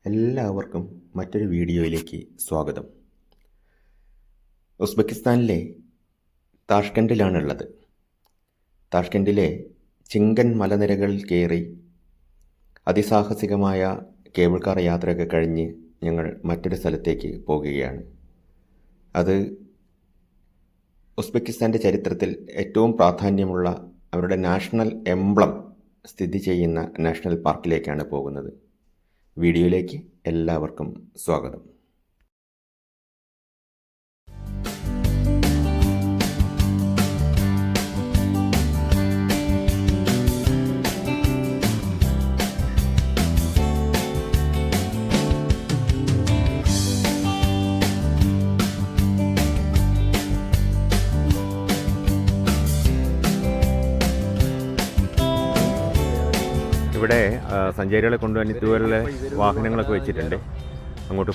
എല്ലാവർക്കും മറ്റൊരു വീഡിയോയിലേക്ക് സ്വാഗതം. ഉസ്ബെക്കിസ്ഥാനിലെ താഷ്കൻഡിലാണുള്ളത്. താഷ്കൻഡിലെ ചിങ്കൻ മലനിരകളിൽ കയറി അതിസാഹസികമായ കേബിൾ കാർ യാത്രയൊക്കെ കഴിഞ്ഞ് ഞങ്ങൾ മറ്റൊരു സ്ഥലത്തേക്ക് പോകുകയാണ്. അത് ഉസ്ബെക്കിസ്ഥാൻ്റെ ചരിത്രത്തിൽ ഏറ്റവും പ്രാധാന്യമുള്ള അവരുടെ നാഷണൽ എംബ്ലം സ്ഥിതി ചെയ്യുന്ന നാഷണൽ പാർക്കിലേക്കാണ് പോകുന്നത്. വീഡിയോയിലേക്ക് എല്ലാവർക്കും സ്വാഗതം. ഇവിടെ സഞ്ചാരികളെ കൊണ്ടുപോകാൻ ഇതുപോലുള്ള വാഹനങ്ങളൊക്കെ വെച്ചിട്ടുണ്ട്. അങ്ങോട്ട്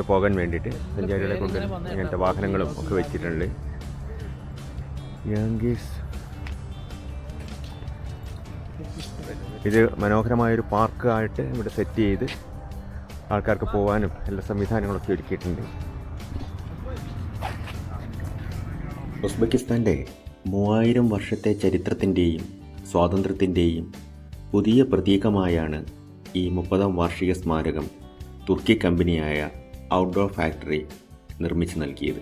പോകാൻ വേണ്ടിയിട്ട് സഞ്ചാരികളെ കൊണ്ട് ഇങ്ങനത്തെ വാഹനങ്ങളും ഒക്കെ വെച്ചിട്ടുണ്ട്. ഇത് മനോഹരമായൊരു പാർക്കായിട്ട് ഇവിടെ സെറ്റ് ചെയ്ത് ആൾക്കാർക്ക് പോകാനും എല്ലാ സംവിധാനങ്ങളൊക്കെ ഒരുക്കിയിട്ടുണ്ട്. ഉസ്ബെക്കിസ്ഥാൻ്റെ 3000 വർഷത്തെ ചരിത്രത്തിൻ്റെയും സ്വാതന്ത്ര്യത്തിൻ്റെയും പുതിയ പ്രതീകമായാണ് ഈ 30ാം വാർഷിക സ്മാരകം തുർക്കി കമ്പനിയായ ഔട്ട്ഡോർ ഫാക്ടറി നിർമ്മിച്ചു നൽകിയത്.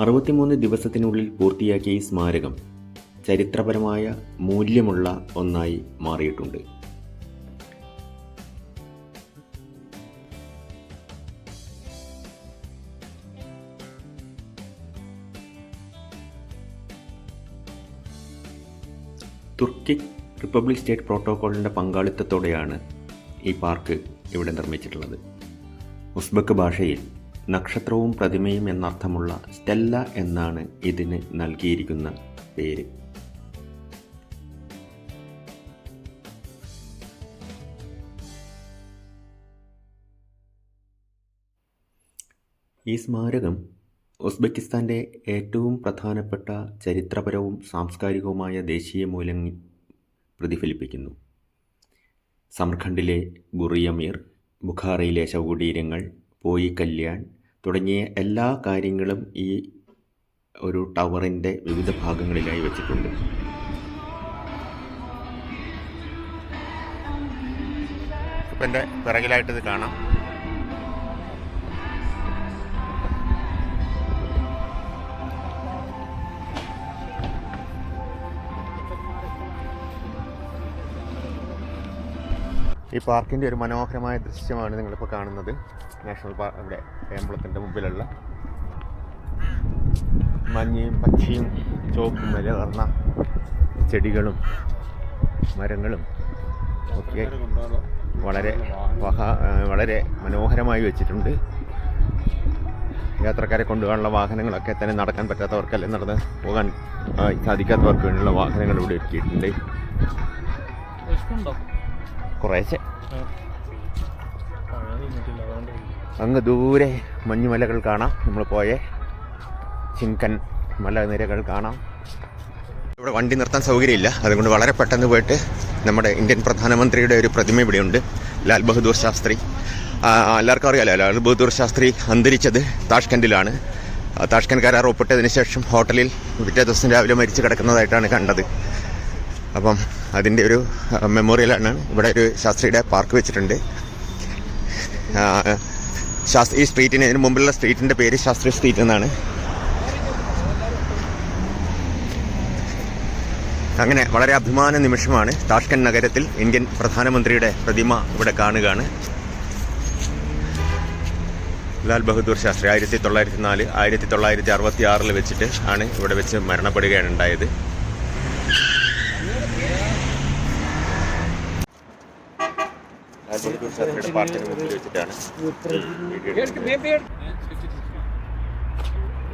63 ദിവസത്തിനുള്ളിൽ പൂർത്തിയാക്കിയ ഈ സ്മാരകം ചരിത്രപരമായ മൂല്യമുള്ള ഒന്നായി മാറിയിട്ടുണ്ട്. തുർക്കി റിപ്പബ്ലിക് സ്റ്റേറ്റ് പ്രോട്ടോക്കോളിൻ്റെ പങ്കാളിത്തത്തോടെയാണ് ഈ പാർക്ക് ഇവിടെ നിർമ്മിച്ചിട്ടുള്ളത്. ഉസ്ബക്ക് ഭാഷയിൽ നക്ഷത്രവും പ്രതിമയും എന്നർത്ഥമുള്ള സ്റ്റെല്ല എന്നാണ് ഇതിന് നൽകിയിരിക്കുന്ന പേര്. ഈ സ്മാരകം ഉസ്ബെക്കിസ്ഥാൻ്റെ ഏറ്റവും പ്രധാനപ്പെട്ട ചരിത്രപരവും സാംസ്കാരികവുമായ ദേശീയ മൂല്യങ്ങൾ പ്രതിഫലിപ്പിക്കുന്നു. സമർഖണ്ഡിലെ ബുറിയമീർ, ബുഖാറയിലെ ശവകുടീരങ്ങൾ, പോയി കല്യാൺ തുടങ്ങിയ എല്ലാ കാര്യങ്ങളും ഈ ഒരു ടവറിൻ്റെ വിവിധ ഭാഗങ്ങളിലായി വെച്ചിട്ടുണ്ട്. ഇപ്പം എൻ്റെ പിറകിലായിട്ടിത് കാണാം. ഈ പാർക്കിൻ്റെ ഒരു മനോഹരമായ ദൃശ്യമാണ് നിങ്ങളിപ്പോൾ കാണുന്നത്. നാഷണൽ പാർക്ക് ഇവിടെ എംബ്ലത്തിൻ്റെ മുമ്പിലുള്ള മഞ്ഞയും പച്ചയും ചുവപ്പും കലർന്ന ചെടികളും മരങ്ങളും ഒക്കെ വളരെ മനോഹരമായി വെച്ചിട്ടുണ്ട്. യാത്രക്കാരെ കൊണ്ടുപോകാനുള്ള വാഹനങ്ങളൊക്കെ തന്നെ നടക്കാൻ പറ്റാത്തവർക്കല്ലേ നടന്ന് പോകാൻ സാധിക്കാത്തവർക്ക് വേണ്ടിയുള്ള വാഹനങ്ങൾ ഇവിടെ ഒരുക്കിയിട്ടുണ്ട്. കുറേശ്ശെ അങ്ങ് ദൂരെ മഞ്ഞുമലകൾ കാണാം. നമ്മൾ പോയ ചിങ്കൻ മലനിരകൾ കാണാം. ഇവിടെ വണ്ടി നിർത്താൻ സൗകര്യമില്ല. അതുകൊണ്ട് വളരെ പെട്ടെന്ന് പോയിട്ട് നമ്മുടെ ഇന്ത്യൻ പ്രധാനമന്ത്രിയുടെ ഒരു പ്രതിമ ഇവിടെയുണ്ട്, ലാൽ ബഹദൂർ ശാസ്ത്രി. എല്ലാവർക്കും അറിയാലോ, ലാൽ ബഹദൂർ ശാസ്ത്രി അന്തരിച്ചത് താഷ്കൻഡിലാണ്. താഷ്കൻഡ് കരാർ ഒപ്പിട്ടതിന് ശേഷം ഹോട്ടലിൽ പിറ്റേ ദിവസം രാവിലെ മരിച്ചു കിടക്കുന്നതായിട്ടാണ് കണ്ടത്. അപ്പം അതിൻ്റെ ഒരു മെമ്മോറിയലാണ് ഇവിടെ ഒരു ശാസ്ത്രിയുടെ പാർക്ക് വെച്ചിട്ടുണ്ട്. ഈ സ്ട്രീറ്റിന് ഇതിന് മുമ്പിലുള്ള സ്ട്രീറ്റിൻ്റെ പേര് ശാസ്ത്രി സ്ട്രീറ്റ് എന്നാണ്. അങ്ങനെ വളരെ അഭിമാന നിമിഷമാണ്. താഷ്കൻഡ് നഗരത്തിൽ ഇന്ത്യൻ പ്രധാനമന്ത്രിയുടെ പ്രതിമ ഇവിടെ കാണുകയാണ്. ലാൽ ബഹദൂർ ശാസ്ത്രി 1904 1966 വെച്ചിട്ട് ആണ് ഇവിടെ വെച്ച് മരണപ്പെടുകയാണ് ഉണ്ടായത്.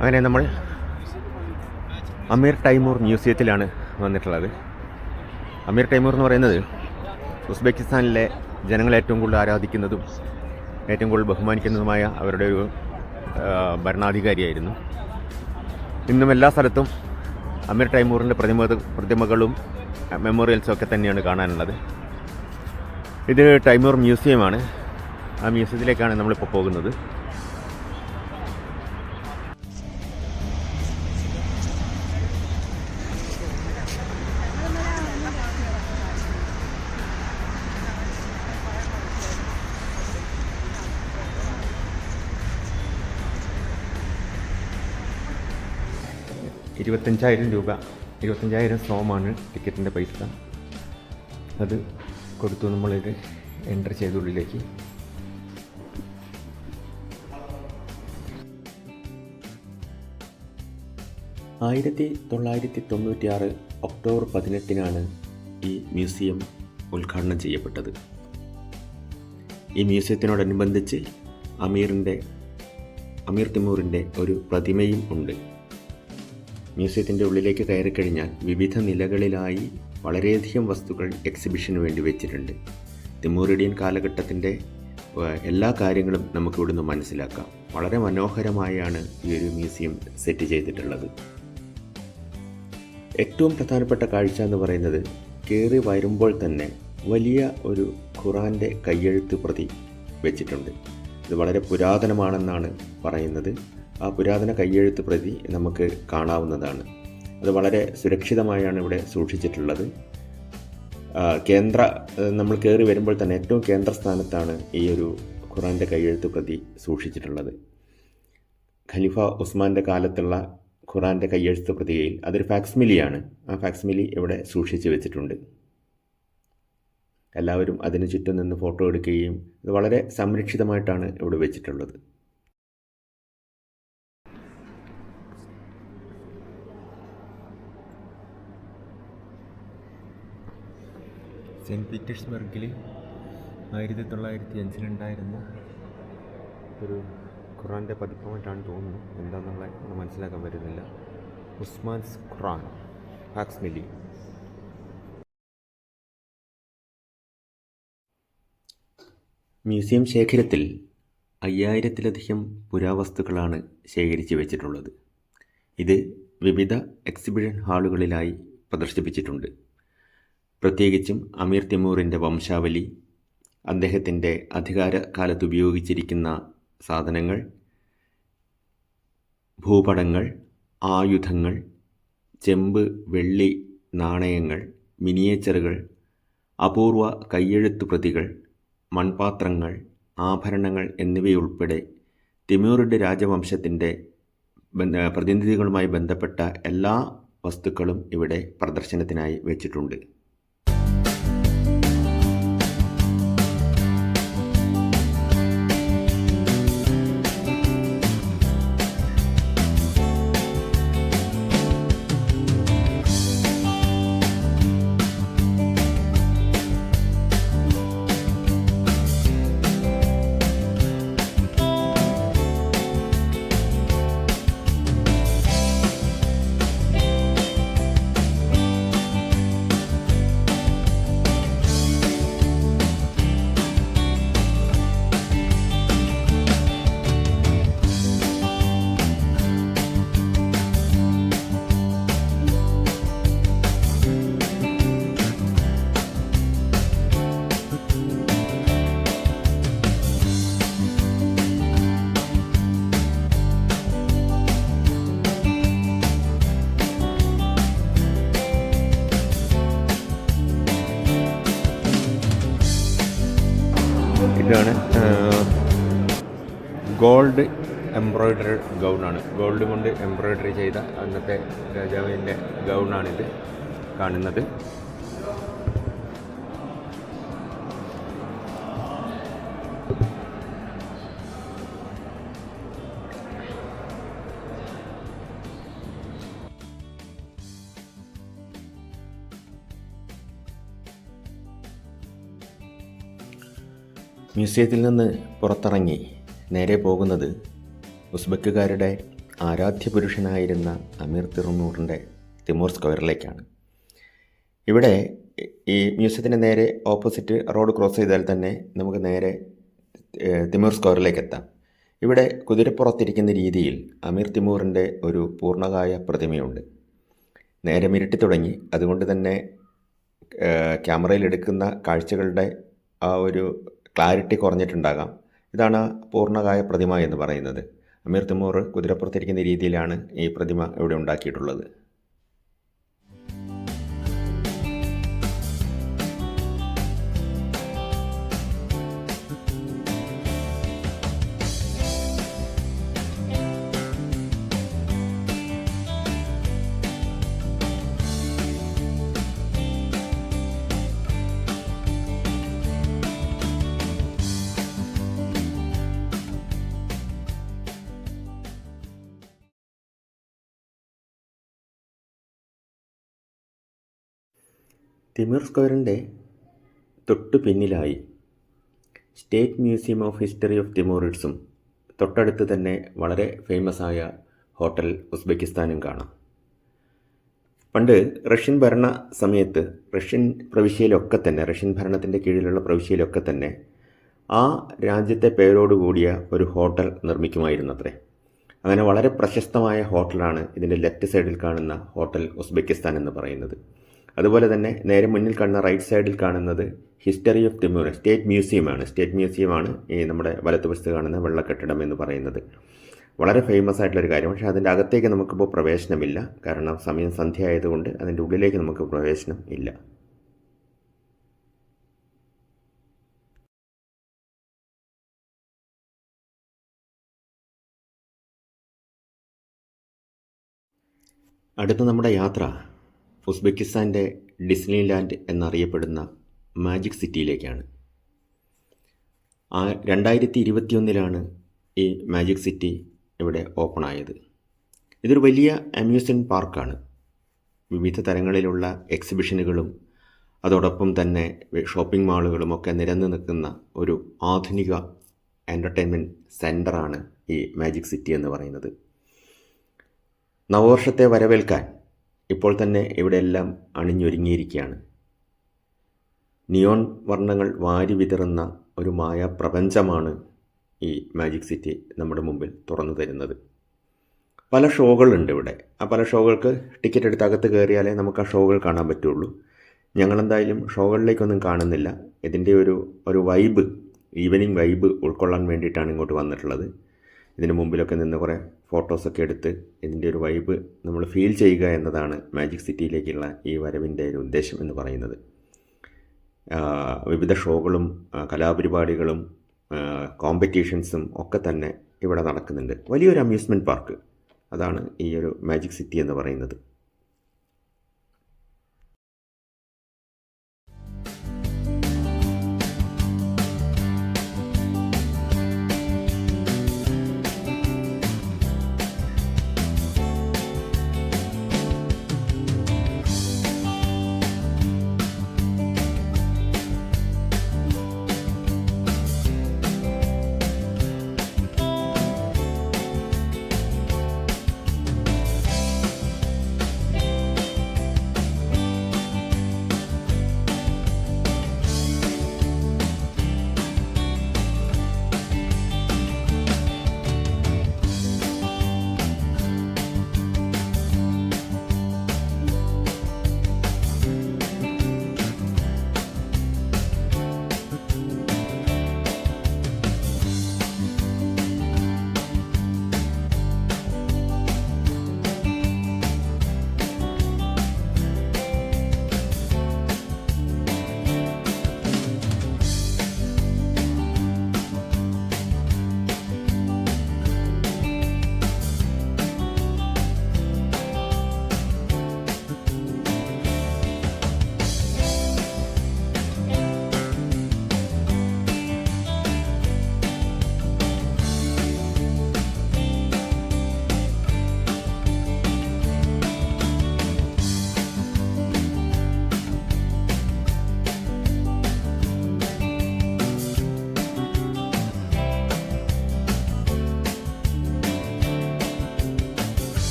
അങ്ങനെ നമ്മൾ അമീർ ടൈമൂർ മ്യൂസിയത്തിലാണ് വന്നിട്ടുള്ളത്. അമീർ ടൈമൂർ എന്ന് പറയുന്നത് ഉസ്ബെക്കിസ്ഥാനിലെ ജനങ്ങൾ ഏറ്റവും കൂടുതൽ ആരാധിക്കുന്നതും ഏറ്റവും കൂടുതൽ ബഹുമാനിക്കുന്നതുമായ അവരുടെ ഒരു ഭരണാധികാരിയായിരുന്നു. ഇന്നും എല്ലാ സ്ഥലത്തും അമീർ ടൈമൂറിൻ്റെ പ്രതിമകളും മെമ്മോറിയൽസും ഒക്കെ തന്നെയാണ് കാണാനുള്ളത്. ഇത് തൈമൂർ മ്യൂസിയമാണ്. ആ മ്യൂസിയത്തിലേക്കാണ് നമ്മളിപ്പോൾ പോകുന്നത്. രൂപ 25,000 സോമാണ് ടിക്കറ്റിൻ്റെ പൈസ. അത് കൊടുത്തു നമ്മളിത് എൻ്റർ ചെയ്ത ഉള്ളിലേക്ക്. ഒക്ടോബർ 18 ഈ മ്യൂസിയം ഉദ്ഘാടനം ചെയ്യപ്പെട്ടത്. ഈ മ്യൂസിയത്തിനോടനുബന്ധിച്ച് അമീർ തിമൂറിൻ്റെ ഒരു പ്രതിമയും ഉണ്ട്. മ്യൂസിയത്തിൻ്റെ ഉള്ളിലേക്ക് കയറിക്കഴിഞ്ഞാൽ വിവിധ നിലകളിലായി വളരെയധികം വസ്തുക്കൾ എക്സിബിഷന് വേണ്ടി വെച്ചിട്ടുണ്ട്. തിമൂറിഡിയൻ കാലഘട്ടത്തിൻ്റെ എല്ലാ കാര്യങ്ങളും നമുക്കിവിടുന്ന് മനസ്സിലാക്കാം. വളരെ മനോഹരമായാണ് ഈ ഒരു മ്യൂസിയം സെറ്റ് ചെയ്തിട്ടുള്ളത്. ഏറ്റവും പ്രധാനപ്പെട്ട കാഴ്ച എന്ന് പറയുന്നത്, കയറി വരുമ്പോൾ തന്നെ വലിയ ഒരു ഖുറാൻ്റെ കയ്യെഴുത്ത് പ്രതി വെച്ചിട്ടുണ്ട്. ഇത് വളരെ പുരാതനമാണെന്നാണ് പറയുന്നത്. ആ പുരാതന കയ്യെഴുത്ത് പ്രതി നമുക്ക് കാണാവുന്നതാണ്. അത് വളരെ സുരക്ഷിതമായാണ് ഇവിടെ സൂക്ഷിച്ചിട്ടുള്ളത്. നമ്മൾ കയറി വരുമ്പോൾ തന്നെ ഏറ്റവും കേന്ദ്രസ്ഥാനത്താണ് ഈ ഒരു ഖുറാൻ്റെ കയ്യെഴുത്ത് പ്രതി സൂക്ഷിച്ചിട്ടുള്ളത്. ഖലീഫ ഉസ്മാൻ്റെ കാലത്തുള്ള ഖുറാൻ്റെ കയ്യെഴുത്ത് പ്രതിയിൽ അതൊരു ഫാക്സ്മിലിയാണ്. ആ ഫാക്സ്മിലി ഇവിടെ സൂക്ഷിച്ച് വെച്ചിട്ടുണ്ട്. എല്ലാവരും അതിന് ചുറ്റും നിന്ന് ഫോട്ടോ എടുക്കുകയും ഇത് വളരെ സംരക്ഷിതമായിട്ടാണ് ഇവിടെ വെച്ചിട്ടുള്ളത്. സെൻറ്റ് പീറ്റേഴ്സ്ബർഗിൽ 1905 ഒരു ഖുറാൻ്റെ പതിപ്പമായിട്ടാണ് തോന്നുന്നു. എന്താണെന്നുള്ള മനസ്സിലാക്കാൻ പറ്റുന്നില്ല. ഉസ്മാൻസ് ഖുറാൻ ഫാക്സ്മിലി. മ്യൂസിയം ശേഖരത്തിൽ 5000-ലധികം പുരാവസ്തുക്കളാണ് ശേഖരിച്ച് വെച്ചിട്ടുള്ളത്. ഇത് വിവിധ എക്സിബിഷൻ ഹാളുകളിലായി പ്രദർശിപ്പിച്ചിട്ടുണ്ട്. പ്രത്യേകിച്ചും അമീർ തിമൂറിൻ്റെ വംശാവലി, അദ്ദേഹത്തിൻ്റെ അധികാരകാലത്ത് ഉപയോഗിച്ചിരിക്കുന്ന സാധനങ്ങൾ, ഭൂപടങ്ങൾ, ആയുധങ്ങൾ, ചെമ്പ്, വെള്ളി നാണയങ്ങൾ, മിനിയേച്ചറുകൾ, അപൂർവ കയ്യെഴുത്തു പ്രതികൾ, മൺപാത്രങ്ങൾ, ആഭരണങ്ങൾ എന്നിവയുൾപ്പെടെ തിമൂറിഡ് രാജവംശത്തിൻ്റെ പ്രതിനിധികളുമായി ബന്ധപ്പെട്ട എല്ലാ വസ്തുക്കളും ഇവിടെ പ്രദർശനത്തിനായി വെച്ചിട്ടുണ്ട്. ഇതാണ് ഗോൾഡ് എംബ്രോയ്ഡറി ഗൗണാണ്. ഗോൾഡ് കൊണ്ട് എംബ്രോയ്ഡറി ചെയ്ത അന്നത്തെ രാജാവിൻ്റെ ഗൗണാണിത് കാണുന്നത്. മ്യൂസിയത്തിൽ നിന്ന് പുറത്തിറങ്ങി നേരെ പോകുന്നത് ഉസ്ബെക്കുകാരുടെ ആരാധ്യ പുരുഷനായിരുന്ന അമീർ തിമൂർ സ്ക്വയറിലേക്കാണ്. ഇവിടെ ഈ മ്യൂസിയത്തിൻ്റെ നേരെ ഓപ്പോസിറ്റ് റോഡ് ക്രോസ് ചെയ്താൽ തന്നെ നമുക്ക് നേരെ തിമൂർ സ്ക്വയറിലേക്ക് എത്താം. ഇവിടെ കുതിരപ്പുറത്തിരിക്കുന്ന രീതിയിൽ അമീർ തിമൂറിൻ്റെ ഒരു പൂർണ്ണകായ പ്രതിമയുണ്ട്. നേരം ഇരുട്ടി തുടങ്ങി. അതുകൊണ്ട് തന്നെ ക്യാമറയിൽ എടുക്കുന്ന കാഴ്ചകളുടെ ആ ഒരു ക്ലാരിറ്റി കുറഞ്ഞിട്ടുണ്ടാകാം. ഇതാണ് പൂർണ്ണകായ പ്രതിമ എന്ന് പറയുന്നത്. അമീർ തിമൂർ കുതിരപ്പുറത്തിരിക്കുന്ന രീതിയിലാണ് ഈ പ്രതിമ ഇവിടെ ഉണ്ടാക്കിയിട്ടുള്ളത്. തിമൂർ സ്ക്വയറിൻ്റെ തൊട്ടു പിന്നിലായി state museum of history of തിമൂറിഡ്സും തൊട്ടടുത്ത് തന്നെ വളരെ ഫേമസ് ആയ ഹോട്ടൽ ഉസ്ബെക്കിസ്ഥാനും കാണാം. പണ്ട് റഷ്യൻ ഭരണ സമയത്ത് റഷ്യൻ ഭരണത്തിൻ്റെ കീഴിലുള്ള പ്രവിശ്യയിലൊക്കെ തന്നെ ആ രാജ്യത്തെ പേരോടുകൂടിയ ഒരു ഹോട്ടൽ നിർമ്മിക്കുമായിരുന്നത്രേ. അങ്ങനെ വളരെ പ്രശസ്തമായ ഹോട്ടലാണ് ഇതിൻ്റെ ലെഫ്റ്റ് സൈഡിൽ കാണുന്ന ഹോട്ടൽ ഉസ്ബെക്കിസ്ഥാൻ എന്ന് പറയുന്നത്. അതുപോലെ തന്നെ നേരെ മുന്നിൽ കാണുന്ന റൈറ്റ് സൈഡിൽ കാണുന്നത് ഹിസ്റ്ററി ഓഫ് തിമൂർ സ്റ്റേറ്റ് മ്യൂസിയമാണ് ഈ നമ്മുടെ വലത്തുവശത്ത് കാണുന്ന വെള്ളക്കെട്ടിടം എന്ന് പറയുന്നത്. വളരെ ഫേമസ് ആയിട്ടുള്ളൊരു കാര്യം. പക്ഷേ അതിൻ്റെ അകത്തേക്ക് നമുക്കിപ്പോൾ പ്രവേശനമില്ല. കാരണം സമയം സന്ധ്യ ആയതുകൊണ്ട് അതിൻ്റെ ഉള്ളിലേക്ക് നമുക്ക് പ്രവേശനം ഇല്ല. അടുത്ത നമ്മുടെ യാത്ര ഉസ്ബെക്കിസ്ഥാൻ്റെ ഡിസ്നി ലാൻഡ് എന്നറിയപ്പെടുന്ന മാജിക് സിറ്റിയിലേക്കാണ്. 2021 ഈ മാജിക് സിറ്റി ഇവിടെ ഓപ്പൺ ആയത്. ഇതൊരു വലിയ അമ്യൂസ്മെൻറ്റ് പാർക്കാണ്. വിവിധ തരങ്ങളിലുള്ള എക്സിബിഷനുകളും അതോടൊപ്പം തന്നെ ഷോപ്പിംഗ് മാളുകളും ഒക്കെ നിരന്നു നിൽക്കുന്ന ഒരു ആധുനിക എൻ്റർടൈൻമെൻറ്റ് സെൻ്ററാണ് ഈ മാജിക് സിറ്റി എന്ന് പറയുന്നത്. നവവർഷത്തെ വരവേൽക്കാൻ ഇപ്പോൾ തന്നെ ഇവിടെയെല്ലാം അണിഞ്ഞൊരുങ്ങിയിരിക്കുകയാണ്. നിയോൺ വർണ്ണങ്ങൾ വാരി വിതറുന്ന ഒരു മായാപ്രപഞ്ചമാണ് ഈ മാജിക് സിറ്റി നമ്മുടെ മുമ്പിൽ തുറന്നു തരുന്നത്. പല ഷോകളുണ്ട് ഇവിടെ. ആ പല ഷോകൾക്ക് ടിക്കറ്റ് എടുത്ത് അകത്ത് കയറിയാലേ നമുക്ക് ആ ഷോകൾ കാണാൻ പറ്റുള്ളൂ. ഞങ്ങളെന്തായാലും ഷോകളിലേക്കൊന്നും കാണുന്നില്ല. ഇതിൻ്റെ ഒരു വൈബ്, ഈവനിങ് വൈബ് ഉൾക്കൊള്ളാൻ വേണ്ടിയിട്ടാണ് ഇങ്ങോട്ട് വന്നിട്ടുള്ളത്. ഇതിന് മുമ്പിലൊക്കെ നിന്ന് കുറേ ഫോട്ടോസൊക്കെ എടുത്ത് ഇതിൻ്റെ ഒരു വൈബ് നമ്മൾ ഫീൽ ചെയ്യുക എന്നതാണ് മാജിക് സിറ്റിയിലേക്കുള്ള ഈ വരവിൻ്റെ ഒരു ഉദ്ദേശം എന്ന് പറയുന്നത്. വിവിധ ഷോകളും കലാപരിപാടികളും കോമ്പറ്റീഷൻസും ഒക്കെ തന്നെ ഇവിടെ നടക്കുന്നുണ്ട്. വലിയൊരു അമ്യൂസ്മെൻറ്റ് പാർക്ക്, അതാണ് ഈ ഒരു മാജിക് സിറ്റി എന്ന് പറയുന്നത്.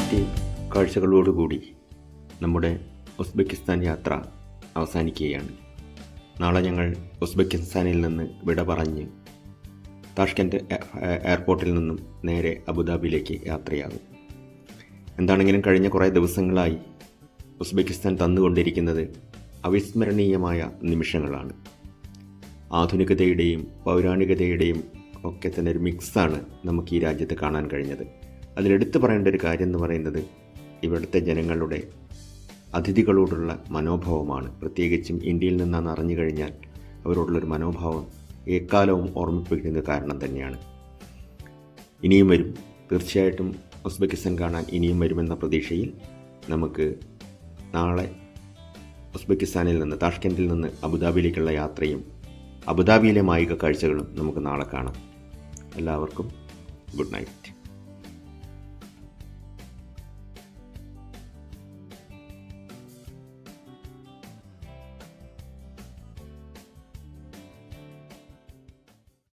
വെറൈറ്റി കാഴ്ചകളോടുകൂടി നമ്മുടെ ഉസ്ബെക്കിസ്ഥാൻ യാത്ര അവസാനിക്കുകയാണ്. നാളെ ഞങ്ങൾ ഉസ്ബെക്കിസ്ഥാനിൽ നിന്ന് വിട പറഞ്ഞ് താഷ്കെൻറ്റ് എയർപോർട്ടിൽ നിന്നും നേരെ അബുദാബിയിലേക്ക് യാത്രയാകും. എന്താണെങ്കിലും കഴിഞ്ഞ കുറേ ദിവസങ്ങളായി ഉസ്ബെക്കിസ്ഥാൻ തന്നുകൊണ്ടിരിക്കുന്നത് അവിസ്മരണീയമായ നിമിഷങ്ങളാണ്. ആധുനികതയുടെയും പൗരാണികതയുടെയും ഒക്കെ തന്നെ ഒരു മിക്സാണ് നമുക്ക് ഈ രാജ്യത്ത് കാണാൻ കഴിഞ്ഞത്. അതിലെടുത്തു പറയേണ്ട ഒരു കാര്യം എന്ന് പറയുന്നത് ഇവിടുത്തെ ജനങ്ങളുടെ അതിഥികളോടുള്ള മനോഭാവമാണ്. പ്രത്യേകിച്ചും ഇന്ത്യയിൽ നിന്നാണ് അറിഞ്ഞു കഴിഞ്ഞാൽ അവരോടുള്ളൊരു മനോഭാവം എക്കാലവും ഓർമ്മിപ്പിക്കുന്ന കാരണം തന്നെയാണ്. ഇനിയും വരും, തീർച്ചയായിട്ടും ഉസ്ബെക്കിസ്ഥാൻ കാണാൻ ഇനിയും വരുമെന്ന പ്രതീക്ഷയിൽ നമുക്ക് നാളെ ഉസ്ബെക്കിസ്ഥാനിൽ നിന്ന് താഷ്കെൻറ്റിൽ നിന്ന് അബുദാബിയിലേക്കുള്ള യാത്രയും അബുദാബിയിലെ മായിക കാഴ്ചകളും നമുക്ക് നാളെ കാണാം. എല്ലാവർക്കും ഗുഡ് നൈറ്റ്.